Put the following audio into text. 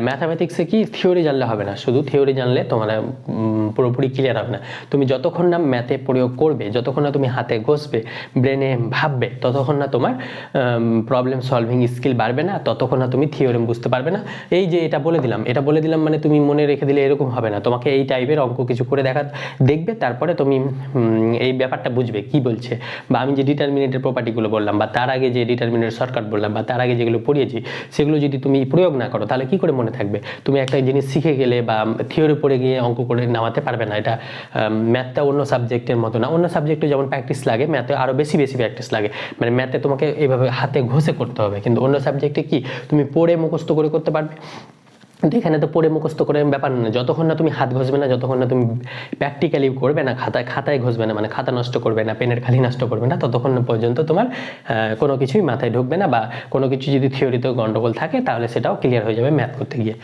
ম্যাথামেটিক্সে কি থিওরি জানলে হবে না, শুধু থিওরি জানলে তোমার পুরোপুরি ক্লিয়ার হবে না। তুমি যতক্ষণ না ম্যাথে প্রয়োগ করবে, যতক্ষণ না তুমি হাতে ঘষবে, ব্রেনে ভাববে, ততক্ষণ না তোমার প্রবলেম সলভিং স্কিল বাড়বে না, ততক্ষণ না তুমি থিওরেম বুঝতে পারবে না। এই যে এটা বলে দিলাম মানে তুমি মনে রেখে দিলে এরকম হবে না। তোমাকে এই টাইপের অঙ্ক কিছু করে দেখবে, তারপরে তুমি এই ব্যাপারটা বুঝবে কি বলছে। বা আমি যে ডিটারমিনেটের প্রপার্টিগুলো বললাম, বা তার আগে যে ডিটারমিনেট শর্টকাট বললাম, বা তার আগে যেগুলো পড়িয়েছি, সেগুলো যদি তুমি প্রয়োগ না করো তাহলে কি করে মনে থাকবে? তুমি একটা জিনিস শিখে গেলে বা থিওরি পড়ে গিয়ে অঙ্ক করে নামাতে পারবে না। এটা ম্যাথটা অন্য সাবজেক্টের মতো না। অন্য সাবজেক্টে যেমন প্র্যাকটিস লাগে, ম্যাথে আরও বেশি প্র্যাকটিস লাগে। মানে ম্যাথে তোমাকে এইভাবে হাতে ঘষে করতে হবে, কিন্তু অন্য সাবজেক্টে কি তুমি পড়ে মুখস্থ করে করতে পারবে। কিন্তু এখানে তো পড়ে মুখস্থ করে ব্যাপার না। যতক্ষণ না তুমি হাত ঘষবে না, যতক্ষণ না তুমি প্র্যাকটিক্যালি করবে না, খাতায় ঘষবে না, মানে খাতা নষ্ট করবে না, পেনের খালি নষ্ট করবে না, ততক্ষণ পর্যন্ত তোমার কোনো কিছুই মাথায় ঢুকবে না। বা কোনো কিছু যদি থিওরিতেও গন্ডগোল থাকে তাহলে সেটাও ক্লিয়ার হয়ে যাবে ম্যাথ করতে গিয়ে।